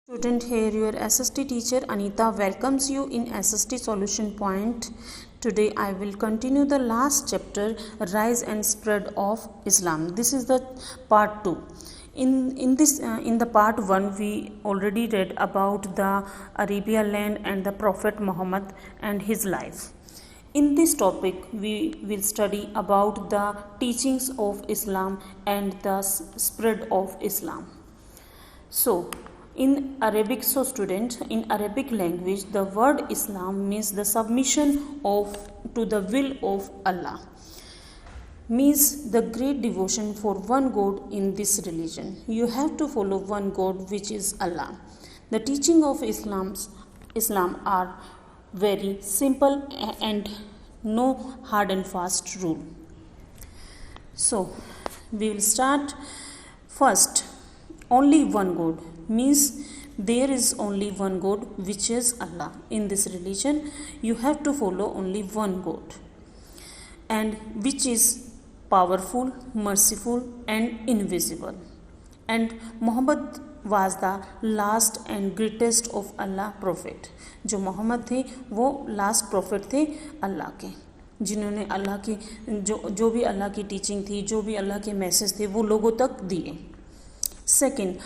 Student, here your SST teacher Anita welcomes you in SST solution point. Today I will continue the last chapter, Rise and Spread of Islam. This is the part 2. In the part 1 we already read about the Arabia land and the Prophet Muhammad and his life. In this topic we will study about the teachings of Islam and the spread of Islam. So in Arabic language, the word Islam means the submission to the will of Allah, means the great devotion for one God in this religion. You have to follow one God, which is Allah. The teaching of Islam are very simple and no hard and fast rule. So we will start first. Only one God means there is only one God, which is Allah. In this religion you have to follow only one God, and which is powerful, merciful and invisible. And Muhammad was the last and greatest of Allah prophet. जो मोहम्मद थे वो last profit थे अल्लाह के, जिन्होंने अल्लाह की जो भी अल्लाह की टीचिंग थी, जो भी अल्लाह के मैसेज थे वो लोगों तक दिए. Second,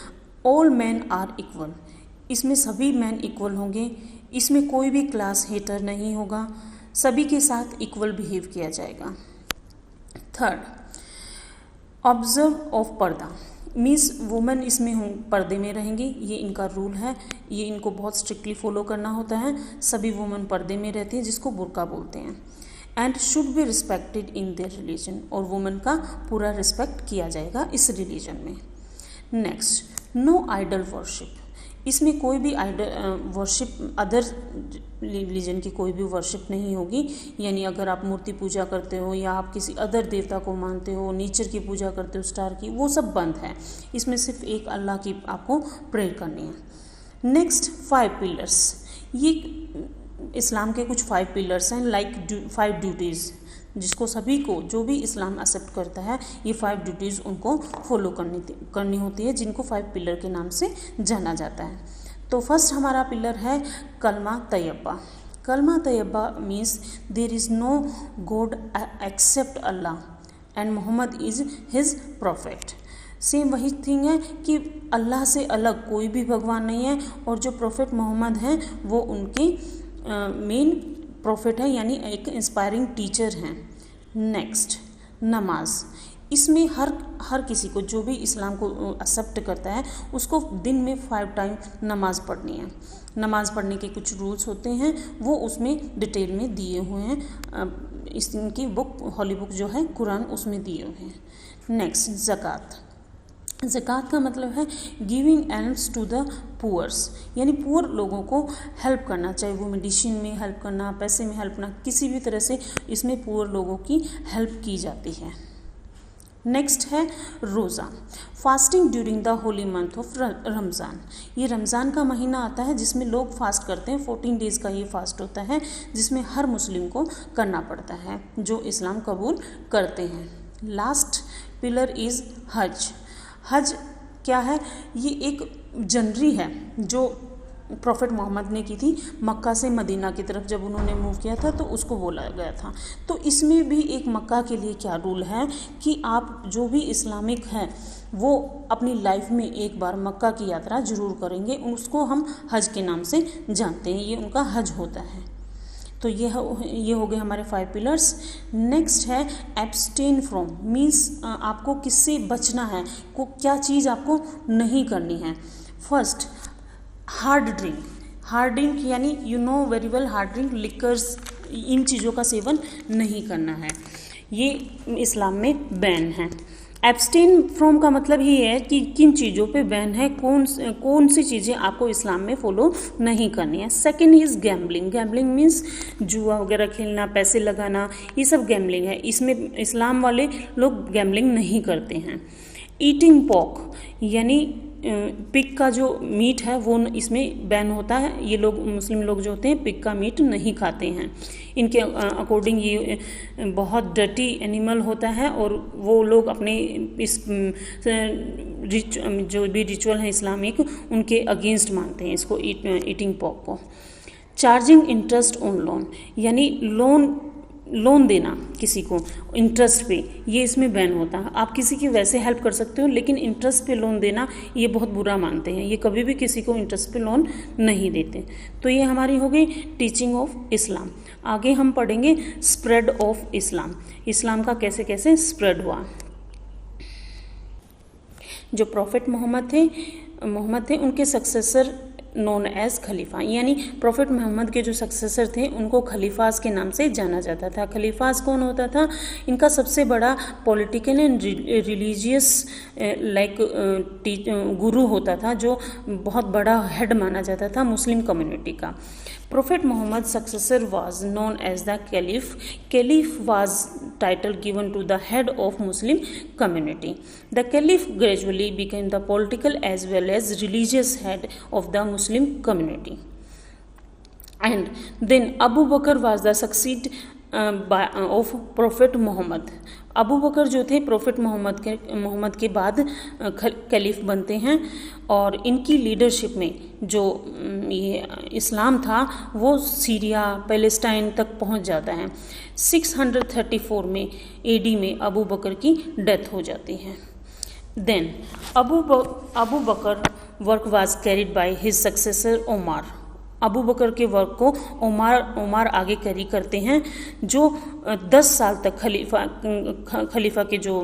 all man are equal. इसमें सभी मैन इक्वल होंगे, इसमें कोई भी क्लास हेटर नहीं होगा, सभी के साथ इक्वल बिहेव किया जाएगा. थर्ड, ऑब्जर्व ऑफ पर्दा मीन्स वुमेन इसमें पर्दे में रहेंगी. ये इनका रूल है, ये इनको बहुत स्ट्रिक्टली फॉलो करना होता है. सभी वुमेन पर्दे में रहती हैं, जिसको बुर्का बोलते हैं. And should be respected in their religion, और वुमेन का पूरा रिस्पेक्ट किया जाएगा इस रिलीजन में. Next, no idol worship. इसमें कोई भी आइडल वर्शिप, अदर रिलीजन की कोई भी वर्शिप नहीं होगी. यानी अगर आप मूर्ति पूजा करते हो या आप किसी अदर देवता को मानते हो, नेचर की पूजा करते हो, स्टार की, वो सब बंद है. इसमें सिर्फ एक अल्लाह की आपको प्रेयर करनी है. Next, 5 pillars. ये इस्लाम के कुछ 5 पिलर्स हैं, लाइक 5 ड्यूटीज़, जिसको सभी को, जो भी इस्लाम एक्सेप्ट करता है, ये 5 ड्यूटीज़ उनको फॉलो करनी होती है, जिनको 5 पिलर के नाम से जाना जाता है. तो फर्स्ट हमारा पिलर है कलमा तैयबा. कलमा तैयबा means there is no god except Allah and Mohammad is his prophet. Same वही थिंग है कि अल्लाह से अलग कोई भी भगवान नहीं है, और जो प्रॉफिट मोहम्मद हैं वो उनकी मेन प्रॉफिट है, यानी एक इंस्पायरिंग टीचर हैं. नेक्स्ट, नमाज. इसमें हर किसी को, जो भी इस्लाम को एक्सेप्ट करता है, उसको दिन में 5 टाइम नमाज पढ़नी है. नमाज पढ़ने के कुछ रूल्स होते हैं, वो उसमें डिटेल में दिए हुए हैं. इनकी बुक, हॉली बुक जो है कुरान, उसमें दिए हुए हैं. नेक्स्ट, ज़कात. ज़कात का मतलब है giving alms to the poors, यानी पुअर लोगों को हेल्प करना, चाहे वो मेडिसिन में हेल्प करना, पैसे में हेल्प करना, किसी भी तरह से इसमें पुअर लोगों की हेल्प की जाती है. नेक्स्ट है रोज़ा. Fasting during the Holi month of Ramzan. ये रमज़ान का महीना आता है जिसमें लोग फास्ट करते हैं. 14 डेज़ का ये फास्ट होता है, जिसमें हर मुस्लिम को करना पड़ता है जो इस्लाम कबूल करते हैं. लास्ट पिलर इज़ हज. हज क्या है? ये एक जर्नी है जो प्रॉफिट मोहम्मद ने की थी. मक्का से मदीना की तरफ जब उन्होंने मूव किया था तो उसको बोला गया था. तो इसमें भी एक मक्का के लिए क्या रूल है कि आप जो भी इस्लामिक हैं वो अपनी लाइफ में एक बार मक्का की यात्रा ज़रूर करेंगे. उसको हम हज के नाम से जानते हैं, ये उनका हज होता है. तो ये हो गए हमारे 5 पिलर्स. नेक्स्ट है एब्सटेन फ्रॉम, मीन्स आपको किससे बचना है, क्या चीज़ आपको नहीं करनी है. फर्स्ट, हार्ड ड्रिंक यानी you know very well, hard drink, liquors, इन चीज़ों का सेवन नहीं करना है, ये इस्लाम में बैन है. एब्सटेन फ्रॉम का मतलब ही है कि किन चीज़ों पे बैन है, कौन सी चीज़ें आपको इस्लाम में फॉलो नहीं करनी है. सेकंड इज़ गैम्बलिंग मीन्स जुआ वगैरह खेलना, पैसे लगाना, ये सब गैम्बलिंग है. इसमें इस्लाम वाले लोग गैम्बलिंग नहीं करते हैं. ईटिंग पॉक यानी पिग का जो मीट है वो इसमें बैन होता है। ये लोग मुस्लिम लोग जो होते हैं पिग का मीट नहीं खाते हैं। इनके अकॉर्डिंग ये बहुत डर्टी एनिमल होता है और वो लोग अपने इस जो भी रिचुअल है इस्लामिक उनके अगेंस्ट मानते हैं इसको, ईटिंग पॉक को। चार्जिंग इंटरेस्ट ऑन लोन, यानी लोन देना किसी को इंटरेस्ट पे, ये इसमें बैन होता है। आप किसी की वैसे हेल्प कर सकते हो, लेकिन इंटरेस्ट पे लोन देना ये बहुत बुरा मानते हैं। ये कभी भी किसी को इंटरेस्ट पे लोन नहीं देते। तो ये हमारी हो गई टीचिंग ऑफ इस्लाम। आगे हम पढ़ेंगे स्प्रेड ऑफ इस्लाम, इस्लाम का कैसे कैसे स्प्रेड हुआ। जो प्रॉफिट मोहम्मद थे उनके सक्सेसर नोन एज खलीफा, यानी प्रॉफिट मोहम्मद के जो सक्सेसर थे उनको खलीफाज के नाम से जाना जाता था। खलीफाज कौन होता था? इनका सबसे बड़ा पॉलिटिकल एंड रिलीजियस गुरु होता था, जो बहुत बड़ा हेड माना जाता था मुस्लिम कम्युनिटी का। Prophet Muhammad's successor was known as the Caliph. Caliph was title given to the head of Muslim community. The Caliph gradually became the political as well as religious head of the Muslim community. And then Abu Bakr was the succeed of Prophet Muhammad. Abu Bakr जो थे profit Mohammad के बाद खलीफ बनते हैं और इनकी leadership में जो ये इस्लाम था वो सीरिया पैलेस्टाइन तक पहुंच जाता है। 634 में एडी में अबू बकर की डेथ हो जाती है। Then Abu Bakr work was carried by his successor Omar. Abu Bakr के वर्क को ओमर आगे कैरी करते हैं, जो 10 साल तक खलीफा के जो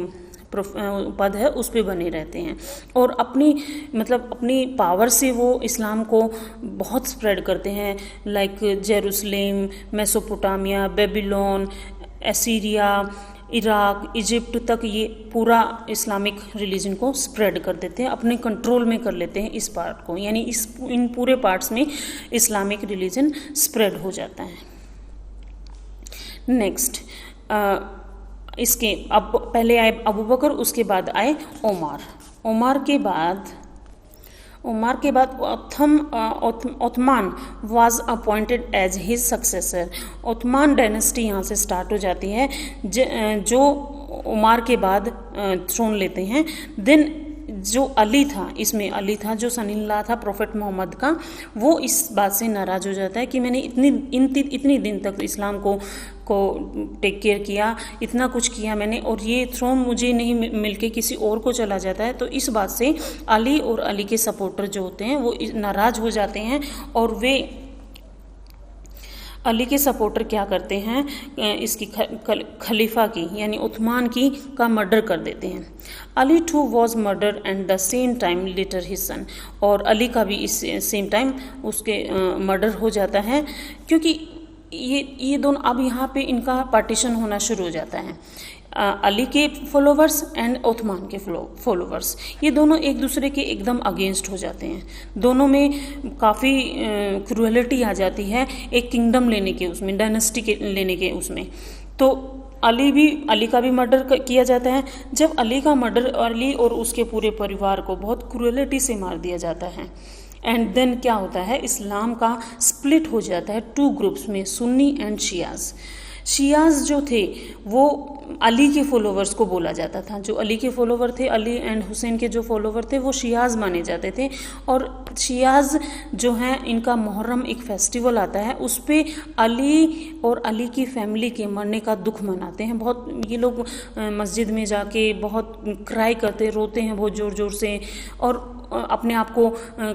पद है उस पे बने रहते हैं और अपनी पावर से वो इस्लाम को बहुत स्प्रेड करते हैं, like Jerusalem, Mesopotamia, Babylon, Assyria, Iraq, Egypt तक ये पूरा इस्लामिक रिलीजन को स्प्रेड कर देते हैं, अपने कंट्रोल में कर लेते हैं इस पार्ट को, यानी इन पूरे पार्ट्स में इस्लामिक रिलीजन स्प्रेड हो जाता है। नेक्स्ट इसके अब पहले आए अबू बकर, उसके बाद आए ओमर। ओमर के बाद Othman was appointed as his successor. Othman dynasty यहाँ से स्टार्ट हो जाती है, जो ओमर के बाद थ्रोन लेते हैं। देन जो अली था जो सन-इन-लॉ था प्रॉफिट मोहम्मद का, वो इस बात से नाराज हो जाता है कि मैंने इतनी दिन तक इस्लाम को टेक केयर किया, इतना कुछ किया मैंने, और ये थ्रोन मुझे नहीं मिलके किसी और को चला जाता है। तो इस बात से अली और अली के सपोर्टर जो होते हैं वो नाराज हो जाते हैं और वे अली के सपोर्टर क्या करते हैं, इसकी खलीफा की यानी उस्मान की का मर्डर कर देते हैं। Ali too was murder and the same time later his son, और अली का भी इस सेम टाइम उसके मर्डर हो जाता है, क्योंकि ये दोनों अब यहाँ पे इनका पार्टीशन होना शुरू हो जाता है। अली के फॉलोवर्स एंड उस्मान के फॉलोवर्स, ये दोनों एक दूसरे के एकदम अगेंस्ट हो जाते हैं। दोनों में काफ़ी क्रूएलिटी आ जाती है एक किंगडम लेने के उसमें, डायनेस्टी के लेने के उसमें। तो अली का भी मर्डर किया जाता है। जब अली का मर्डर, अली और उसके पूरे परिवार को बहुत क्रूएलिटी से मार दिया जाता है। एंड देन क्या होता है, इस्लाम का स्प्लिट हो जाता है 2 ग्रुप्स में, सुन्नी एंड शियाज जो थे वो अली के फॉलोवर्स को बोला जाता था। जो अली के फॉलोवर थे, अली एंड हुसैन के जो फॉलोवर थे, वो शियाज माने जाते थे। और शियाज जो हैं, इनका मुहर्रम एक फेस्टिवल आता है, उस पे अली और अली की फैमिली के मरने का दुख मनाते हैं। बहुत ये लोग मस्जिद में जाके बहुत क्राई करते, रोते हैं बहुत ज़ोर ज़ोर से, और अपने आप को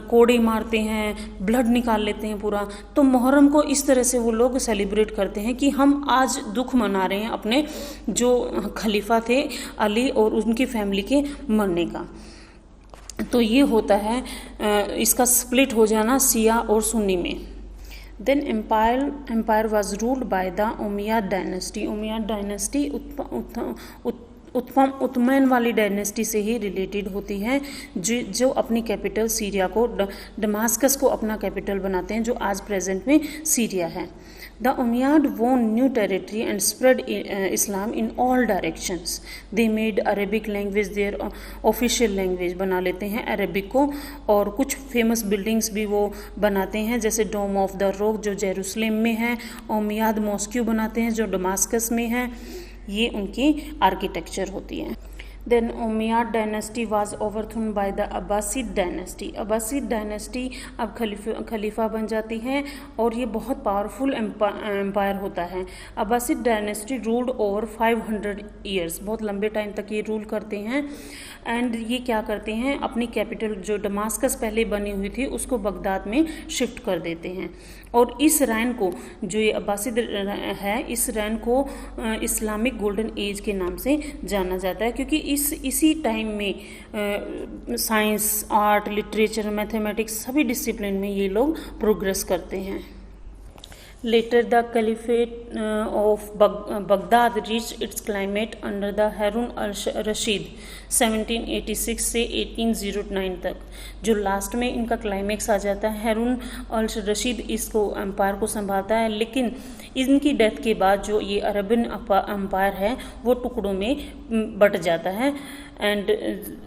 कोड़े मारते हैं, ब्लड निकाल लेते हैं पूरा। तो मुहर्रम को इस तरह से वो लोग सेलिब्रेट करते हैं कि हम आज दुख मना रहे हैं अपने जो खलीफा थे अली और उनकी फैमिली के मरने का। तो ये होता है इसका स्प्लिट हो जाना शिया और सुन्नी में। Then empire was ruled by the Umayyad dynasty. Umayyad dynasty Ottoman वाली डायनेस्टी से ही रिलेटेड होती है, जो अपनी कैपिटल सीरिया को, दमास्कस को अपना कैपिटल बनाते हैं, जो आज प्रेजेंट में सीरिया है। The Umayyad won new territory and spread Islam in all directions. They made Arabic language their official language, बना लेते हैं अरबिक को, और कुछ फेमस बिल्डिंग्स भी वो बनाते हैं, जैसे डोम ऑफ द रॉक जो जेरूसलम में है, उमैयाद मॉस्क्यू बनाते हैं जो दमास्कस में है। ये उनकी आर्किटेक्चर होती है। Then Umayyad dynasty was overthrown by the Abbasid dynasty. Abbasid dynasty अब खलीफा बन जाती है और ये बहुत पावरफुल एम्पायर होता है। Abbasid dynasty ruled over 500 years, बहुत लंबे टाइम तक ये रूल करते हैं। एंड ये क्या करते हैं, अपनी कैपिटल जो दमास्कस पहले बनी हुई थी उसको बगदाद में शिफ्ट कर देते हैं। और इस रैन को, जो ये अब्बासिद है, इस रैन को इस्लामिक गोल्डन एज के नाम से जाना जाता है, क्योंकि इसी टाइम में साइंस, आर्ट, लिटरेचर, मैथमेटिक्स सभी डिसिप्लिन में ये लोग प्रोग्रेस करते हैं। Later, the Caliphate of Baghdad reached its climate under the Harun al-Rashid 1786 से 1809 तक, जो लास्ट में इनका क्लाइमेक्स आ जाता है। हारून अल-रशीद इसको एम्पायर को संभालता है, लेकिन इनकी डेथ के बाद जो ये अरबियन एम्पायर है वो टुकड़ों में बट जाता है। एंड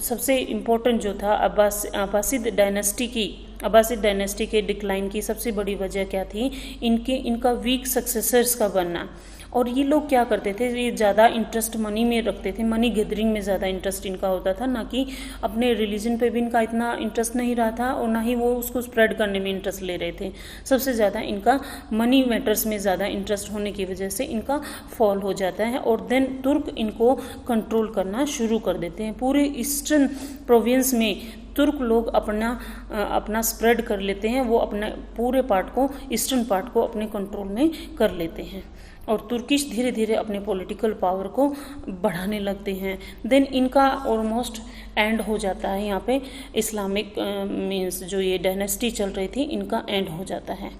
सबसे इम्पोर्टेंट जो था अब्बासिद डायनेस्टी के डिक्लाइन की सबसे बड़ी वजह क्या थी, इनका वीक सक्सेसर्स का बनना। और ये लोग क्या करते थे, ये ज़्यादा इंटरेस्ट मनी में रखते थे, मनी गैदरिंग में ज़्यादा इंटरेस्ट इनका होता था, ना कि अपने रिलीजन पे भी इनका इतना इंटरेस्ट नहीं रहा था, और ना ही वो उसको स्प्रेड करने में इंटरेस्ट ले रहे थे। सबसे ज़्यादा इनका मनी मैटर्स में ज़्यादा इंटरेस्ट होने की वजह से इनका फॉल हो जाता है, और देन तुर्क इनको कंट्रोल करना शुरू कर देते हैं। पूरे ईस्टर्न प्रोविंस में तुर्क लोग अपना स्प्रेड कर लेते हैं, वो अपने पूरे पार्ट को, ईस्टर्न पार्ट को अपने कंट्रोल में कर लेते हैं, और तुर्किश धीरे धीरे अपने पॉलिटिकल पावर को बढ़ाने लगते हैं। देन इनका ऑलमोस्ट एंड हो जाता है, यहाँ पे इस्लामिक मीन्स जो ये डायनेस्टी चल रही थी इनका एंड हो जाता है।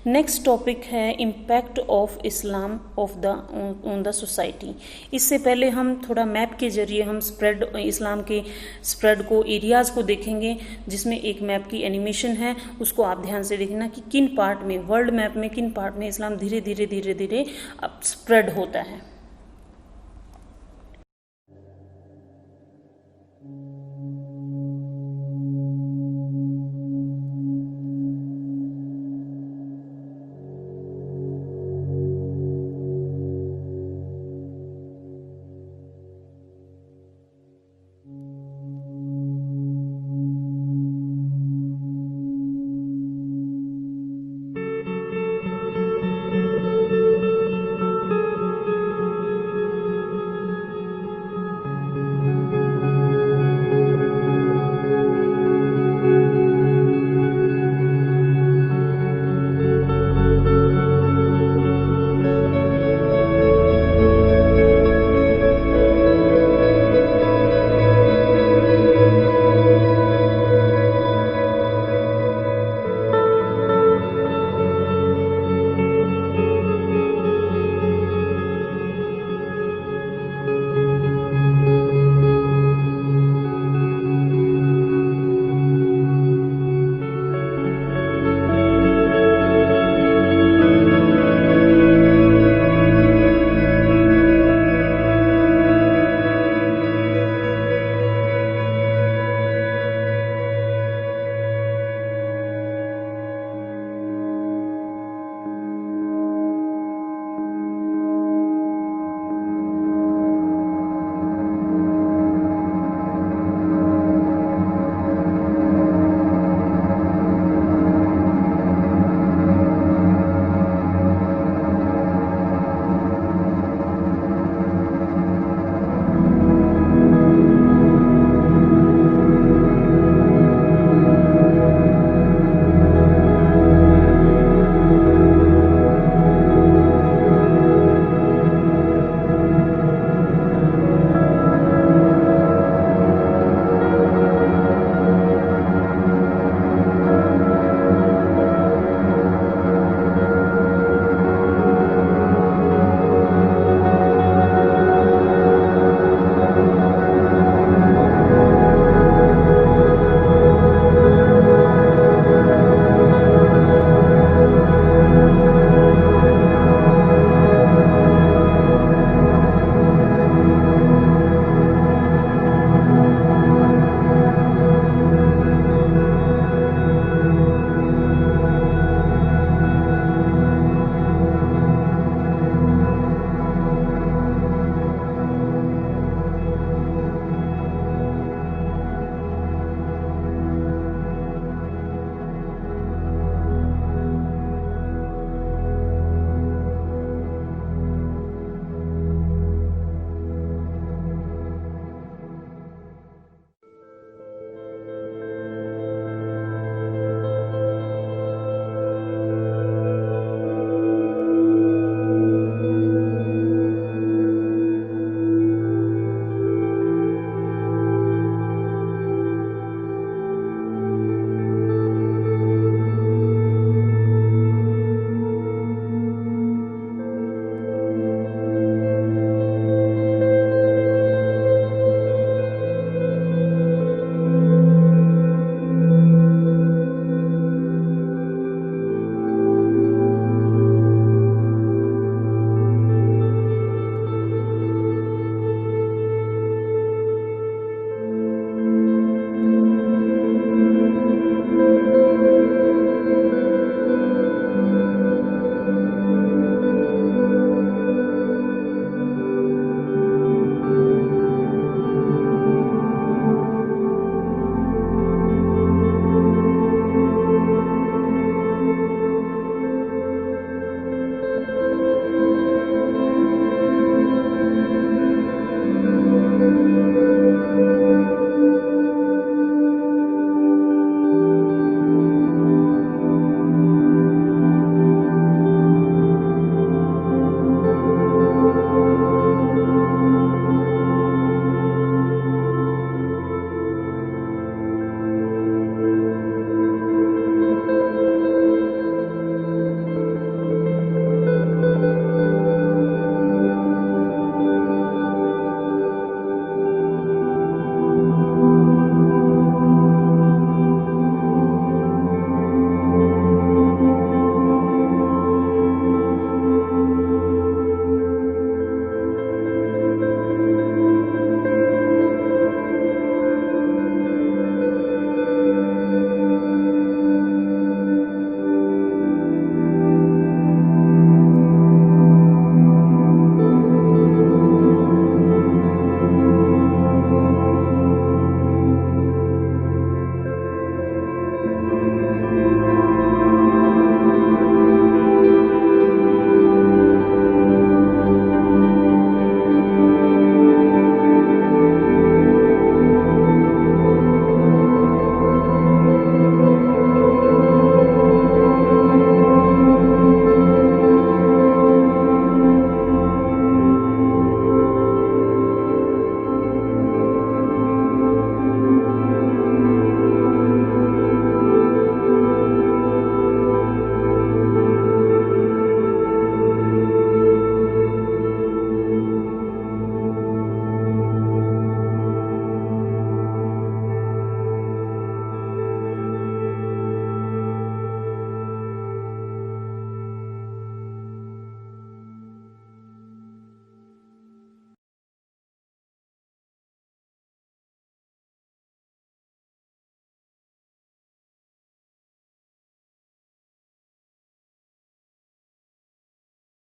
नेक्स्ट टॉपिक है impact of Islam on the society. इससे पहले हम थोड़ा मैप के जरिए हम इस्लाम के स्प्रेड को, एरियाज़ को देखेंगे, जिसमें एक मैप की एनिमेशन है, उसको आप ध्यान से देखना कि किन पार्ट में, वर्ल्ड मैप में किन पार्ट में इस्लाम धीरे धीरे स्प्रेड होता है।